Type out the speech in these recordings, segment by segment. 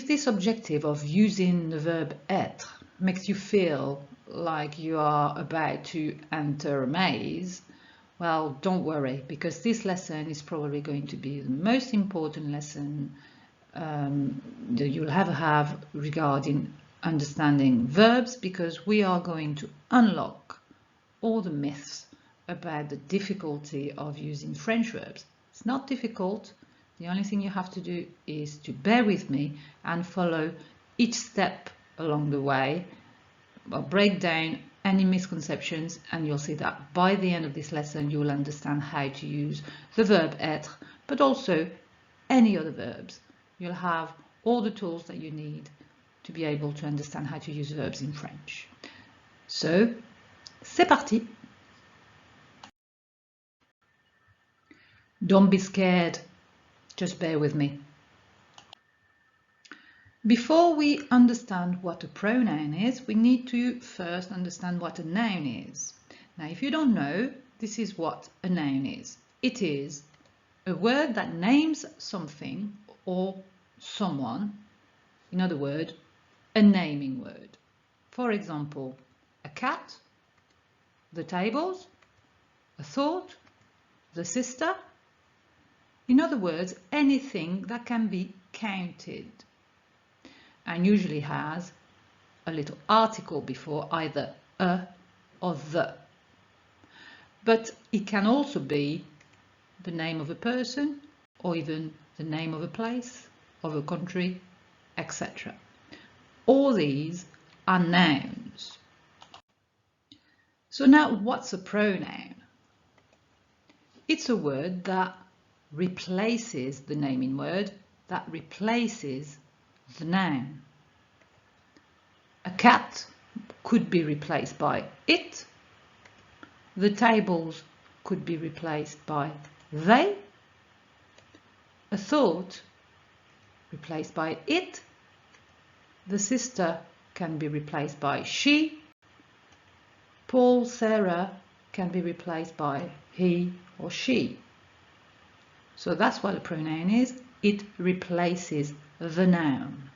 if this objective of using the verb être makes you feel like you are about to enter a maze, well, don't worry, because this lesson is probably going to be the most important lesson that you'll ever have regarding understanding verbs, because we are going to unlock all the myths about the difficulty of using French verbs. It's not difficult. The only thing you have to do is to bear with me and follow each step along the way. I'll break down any misconceptions, and you'll see that by the end of this lesson you will understand how to use the verb être, but also any other verbs. You'll have all the tools that you need to be able to understand how to use verbs in French. So, c'est parti! Don't be scared, just bear with me. Before we understand what a pronoun is, we need to first understand what a noun is. Now, if you don't know, this is what a noun is. It is a word that names something or someone. In other words, a naming word. For example, a cat, the tables, a thought, the sister. In other words, anything that can be counted and usually has a little article before either a or the. But it can also be the name of a person or even the name of a place, of a country, etc. All these are nouns. So now, what's a pronoun? It's a word that replaces the naming word, that replaces the noun. A cat could be replaced by it. The tables could be replaced by they. A thought replaced by it. The sister can be replaced by she. Paul, Sarah can be replaced by he or she. So that's what a pronoun is. It replaces the noun.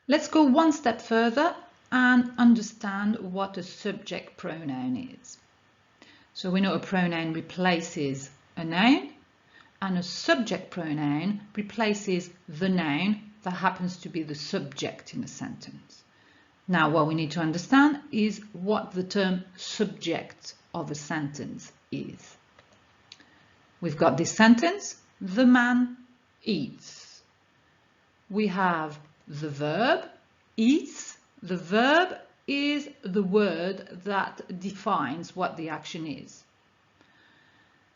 Let's go one step further and understand what a subject pronoun is. So we know a pronoun replaces a noun, and a subject pronoun replaces the noun that happens to be the subject in a sentence. Now, what we need to understand is what the term subject of a sentence is. We've got this sentence, the man eats. We have the verb, eats. The verb is the word that defines what the action is.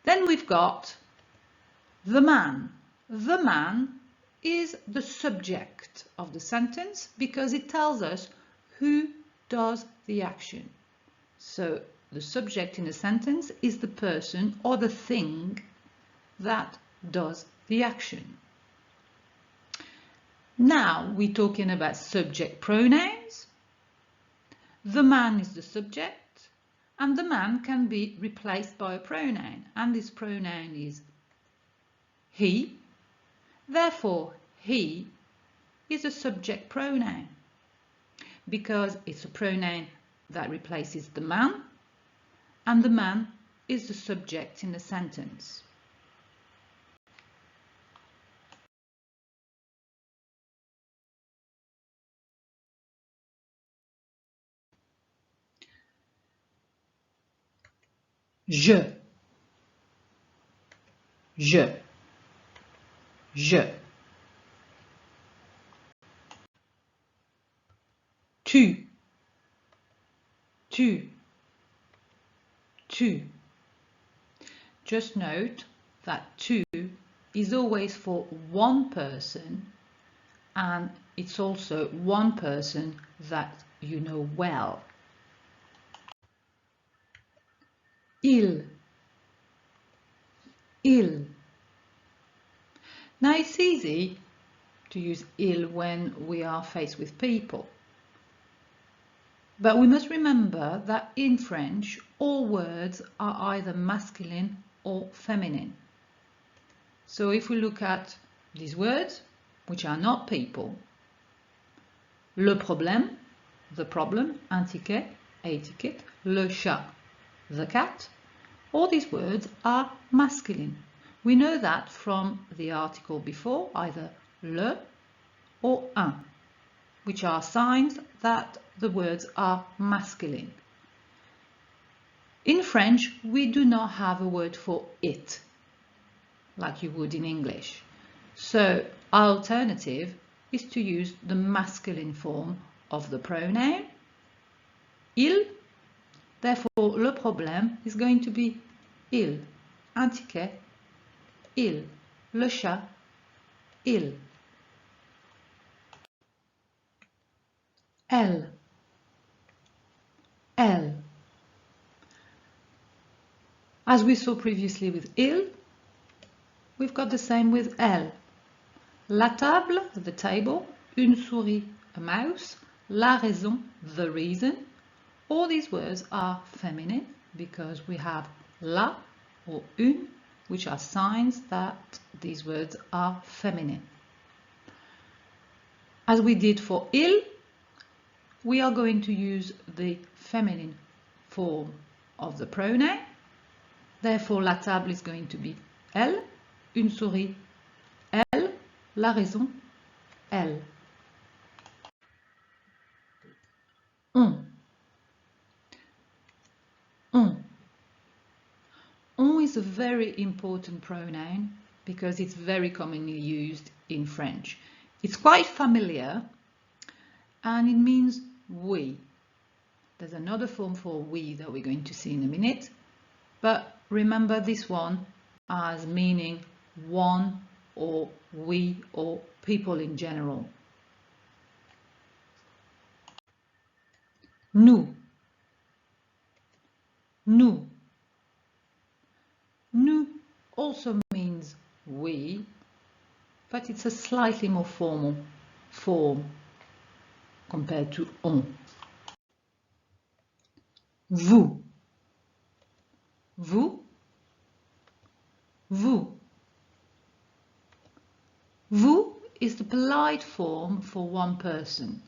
Then we've got the man. The man is the subject of the sentence because it tells us who does the action. So the subject in a sentence is the person or the thing that does the action. Now we're talking about subject pronouns. The man is the subject, and the man can be replaced by a pronoun, and this pronoun is he. Therefore, he is a subject pronoun because it's a pronoun that replaces the man, and the man is the subject in the sentence. Je, je, je. Tu, tu, tu. Just note that tu is always for one person, and it's also one person that you know well. Il, il. Now it's easy to use il when we are faced with people. But we must remember that in French, all words are either masculine or feminine. So if we look at these words, which are not people. Le problème, the problem, un ticket, a ticket, le chat, the cat. All these words are masculine. We know that from the article before, either le or un, which are signs that the words are masculine. In French, we do not have a word for it, like you would in English. So our alternative is to use the masculine form of the pronoun, il. Therefore, le problème is going to be il, un ticket, il, le chat, il. Elle, elle. As we saw previously with il, we've got the same with elle. La table, the table, une souris, a mouse, la raison, the reason. All these words are feminine because we have la or une, which are signs that these words are feminine. As we did for il, we are going to use the feminine form of the pronoun. Therefore, la table is going to be elle, une souris, elle, la raison, elle. On. On. On is a very important pronoun because it's very commonly used in French. It's quite familiar and it means we. There's another form for we that we're going to see in a minute, but remember this one as meaning one or we or people in general. Nous. Nous. Nous also means we, but it's a slightly more formal form compared to on. Vous. Vous. Vous. Vous is the polite form for one person,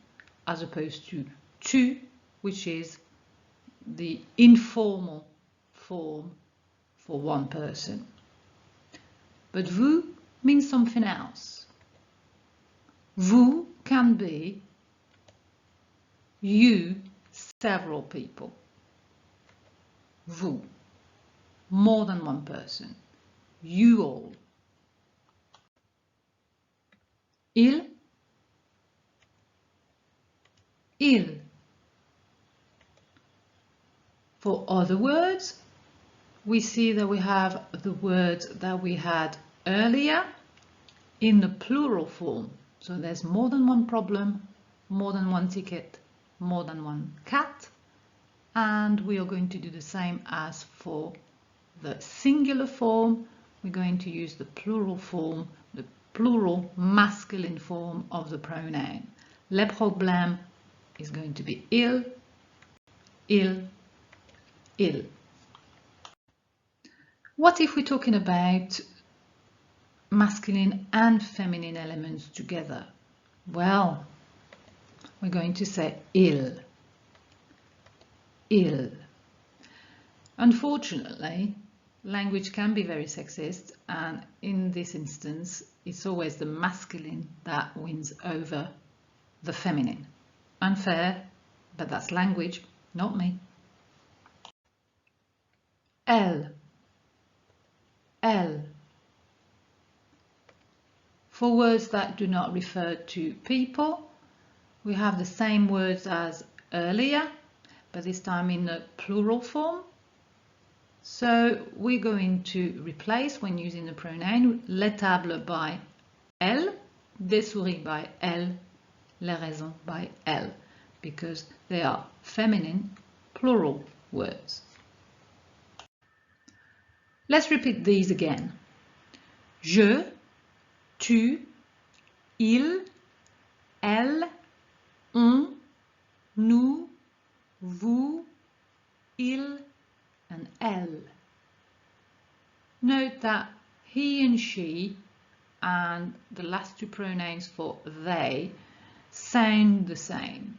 as opposed to tu, which is the informal form for one person. But vous means something else. Vous can be you, several people. Vous, more than one person. You all. Il. Il. For other words, we see that we have the words that we had earlier in the plural form. So there's more than one problem, more than one ticket, more than one cat. And we are going to do the same as for the singular form. We're going to use the plural form, the plural masculine form of the pronoun. Le problème is going to be il, il, il. What if we're talking about masculine and feminine elements together? Well, we're going to say il. Il. Unfortunately, language can be very sexist, and in this instance, it's always the masculine that wins over the feminine. Unfair, but that's language, not me. Elle. Elle. For words that do not refer to people, we have the same words as earlier, but this time in the plural form. So we're going to replace, when using the pronoun, les tables by elle, des souris by elle, les raisons by elle, because they are feminine plural words. Let's repeat these again. Je, tu, il, elle, on, nous, vous, il, and elle. Note that he and she and the last two pronouns for they sound the same.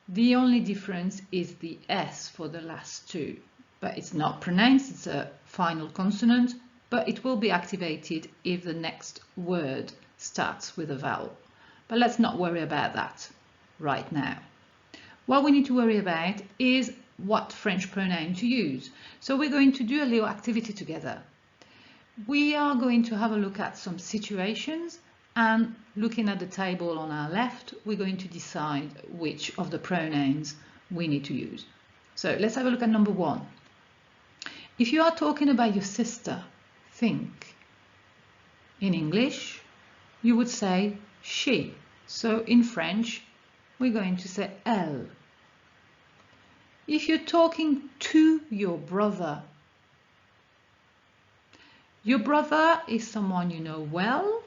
The only difference is the S for the last two, but it's not pronounced, it's a final consonant, but it will be activated if the next word starts with a vowel. But let's not worry about that right now. What we need to worry about is what French pronoun to use. So we're going to do a little activity together. We are going to have a look at some situations, and looking at the table on our left, we're going to decide which of the pronouns we need to use. So let's have a look at number one. If you are talking about your sister, think. In English, you would say she. So in French, we're going to say elle. If you're talking to your brother is someone you know well,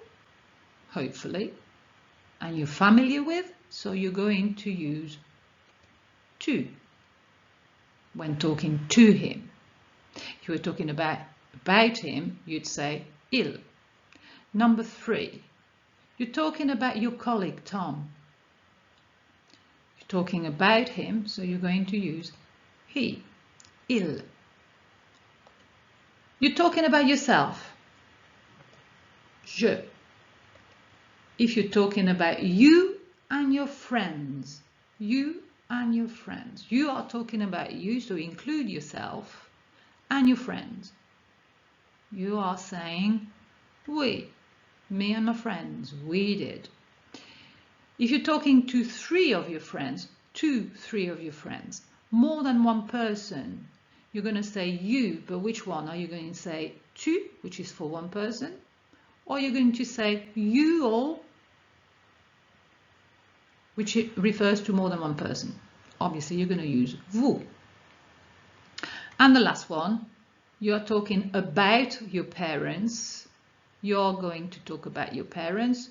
hopefully, and you're familiar with, so you're going to use to when talking to him. If you were talking about him, you'd say il. Number three, you're talking about your colleague Tom. You're talking about him, so you're going to use he, il. You're talking about yourself, je. If you're talking about you and your friends, you and your friends, you are talking about you, so include yourself and your friends. You are saying we, me and my friends, we did. If you're talking to three of your friends, more than one person, you're going to say you, but which one? Are you going to say tu, which is for one person, or you're going to say you all, which refers to more than one person? Obviously, you're going to use vous. And the last one, you're talking about your parents. You're going to talk about your parents,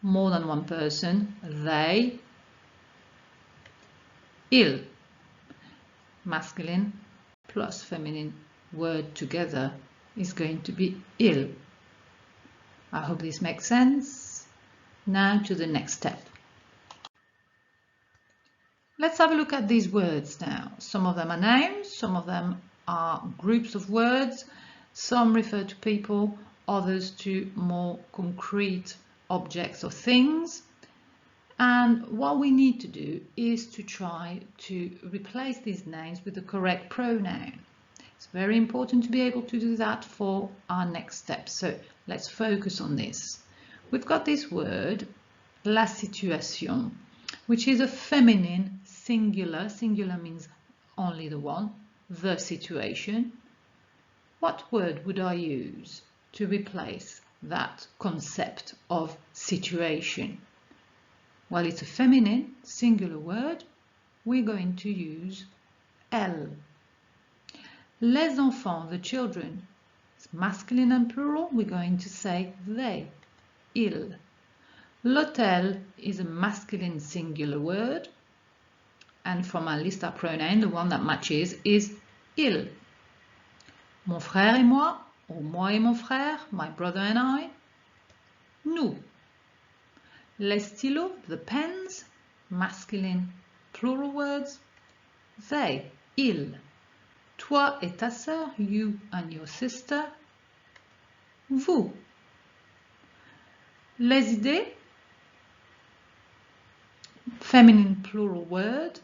more than one person, they, il. Masculine plus feminine word together is going to be il. I hope this makes sense. Now to the next step. Let's have a look at these words now. Some of them are nouns, some of them are groups of words, some refer to people, others to more concrete objects or things. And what we need to do is to try to replace these nouns with the correct pronoun. It's very important to be able to do that for our next step. So let's focus on this. We've got this word, la situation, which is a feminine singular. Singular means only the one, the situation. What word would I use to replace that concept of situation? Well, it's a feminine singular word. We're going to use elle. Les enfants, the children, it's masculine and plural. We're going to say they, ils. L'hôtel is a masculine singular word. And from our list of pronouns, the one that matches is il. Mon frère et moi, or moi et mon frère, my brother and I, nous. Les stylos, the pens, masculine, plural words, they, ils. Toi et ta sœur, you and your sister, vous. Les idées, feminine, plural word,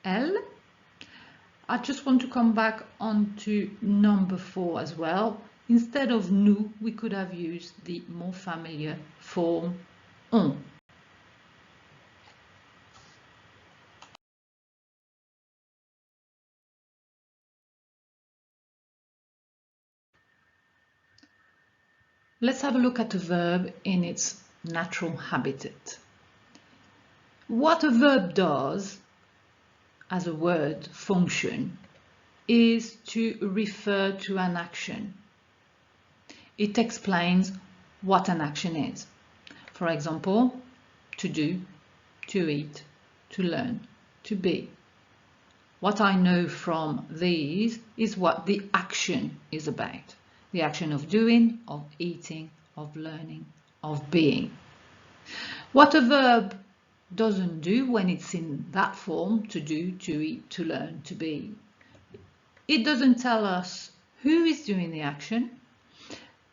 elle. I just want to come back onto number 4 as well. Instead of nous, we could have used the more familiar form on. Let's have a look at a verb in its natural habitat. What a verb does as a word function is to refer to an action. It explains what an action is. For example, to do, to eat, to learn, to be. What I know from these is what the action is about. The action of doing, of eating, of learning, of being. What a verb doesn't do when it's in that form, to do, to eat, to learn, to be. It doesn't tell us who is doing the action,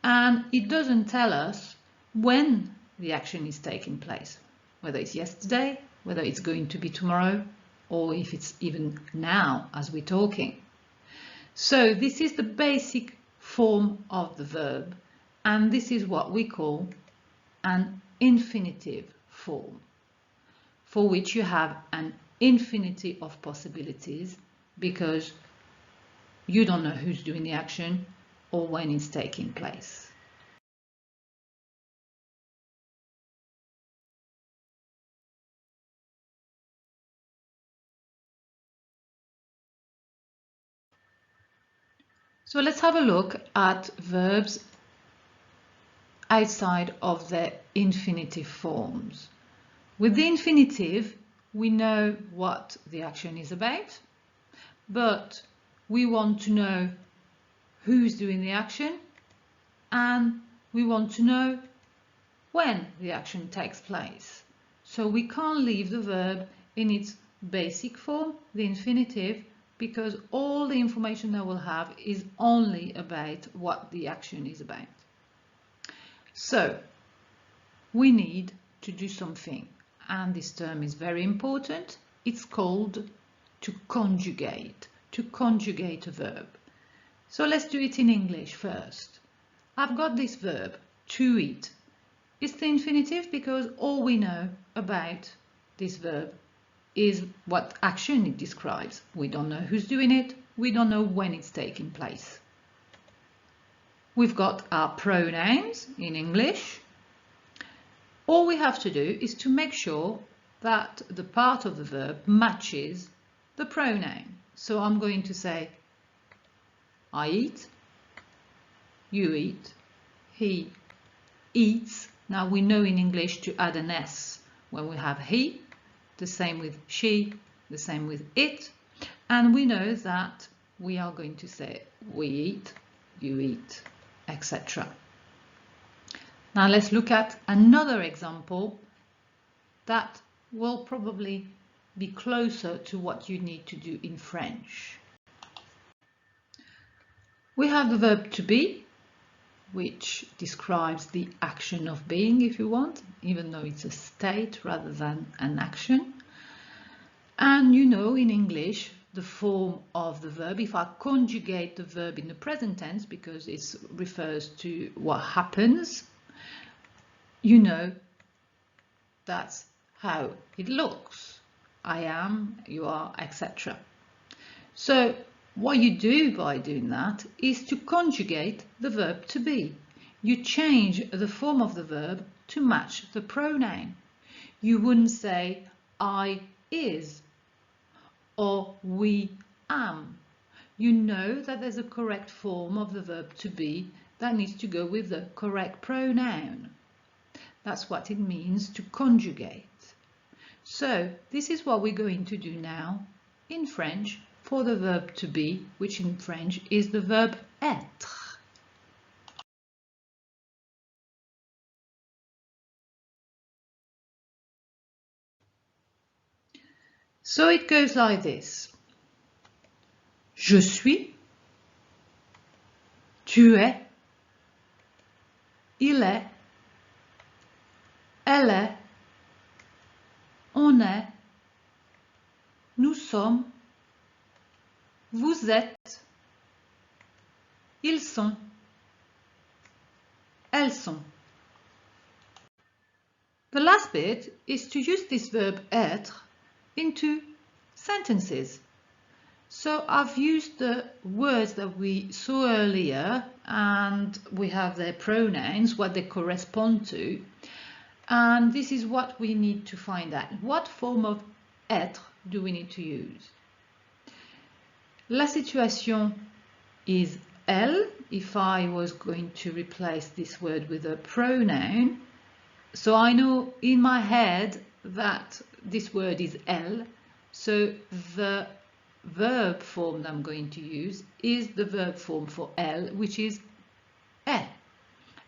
and it doesn't tell us when the action is taking place, whether it's yesterday, whether it's going to be tomorrow, or if it's even now as we're talking. So this is the basic form of the verb, and this is what we call an infinitive form, for which you have an infinity of possibilities because you don't know who's doing the action or when it's taking place. So let's have a look at verbs outside of their infinitive forms. With the infinitive, we know what the action is about, but we want to know who's doing the action and we want to know when the action takes place. So we can't leave the verb in its basic form, the infinitive, because all the information that we'll have is only about what the action is about. So we need to do something, and this term is very important. It's called to conjugate a verb. So let's do it in English first. I've got this verb, to eat. It's the infinitive because all we know about this verb is what action it describes. We don't know who's doing it. We don't know when it's taking place. We've got our pronouns in English. All we have to do is to make sure that the part of the verb matches the pronoun. So I'm going to say, I eat, you eat, he eats. Now we know in English to add an S when we have he, the same with she, the same with it, and we know that we are going to say we eat, you eat, etc. Now let's look at another example that will probably be closer to what you need to do in French. We have the verb to be, which describes the action of being, if you want, even though it's a state rather than an action. And you know in English the form of the verb. If I conjugate the verb in the present tense because it refers to what happens, you know that's how it looks. I am, you are, etc. So what you do by doing that is to conjugate the verb to be. You change the form of the verb to match the pronoun. You wouldn't say I is or we am. You know that there's a correct form of the verb to be that needs to go with the correct pronoun. That's what it means to conjugate. So this is what we're going to do now in French for the verb to be, which in French is the verb être. So it goes like this. Je suis, tu es, il est, elle est, on est, nous sommes, vous êtes, ils sont, elles sont. The last bit is to use this verb être into sentences. So I've used the words that we saw earlier and we have their pronouns, what they correspond to. And this is what we need to find out. What form of être do we need to use? La situation is elle, if I was going to replace this word with a pronoun. So I know in my head that this word is elle. So the verb form that I'm going to use is the verb form for elle, which is est.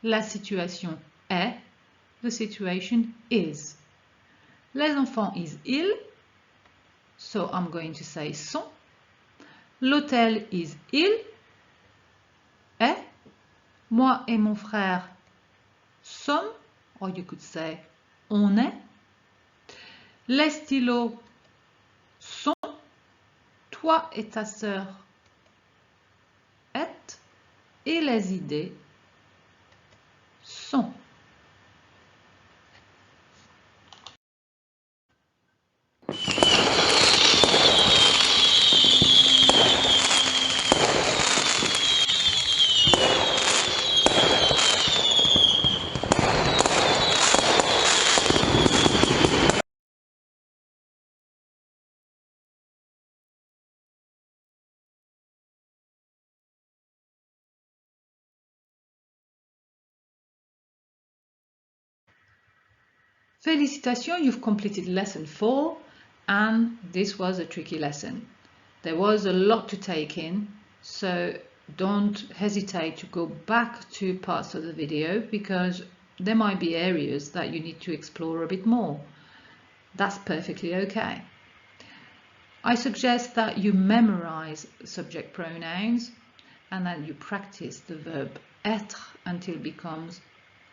La situation est. The situation is. Les enfants is ils. So I'm going to say sont. L'hôtel is il. Est. Moi et mon frère sommes. Or you could say on est. Les stylos sont. Toi et ta sœur êtes. Et les idées sont. Félicitations, you've completed lesson 4 and this was a tricky lesson. There was a lot to take in, so don't hesitate to go back to parts of the video because there might be areas that you need to explore a bit more. That's perfectly okay. I suggest that you memorize subject pronouns and that you practice the verb être until it becomes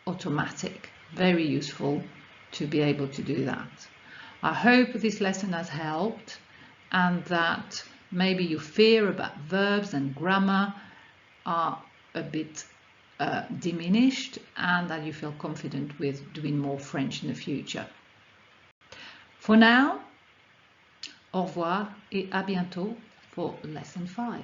automatic. Very useful to be able to do that. I hope this lesson has helped and that maybe your fear about verbs and grammar are a bit diminished and that you feel confident with doing more French in the future. For now, au revoir et à bientôt for lesson 5.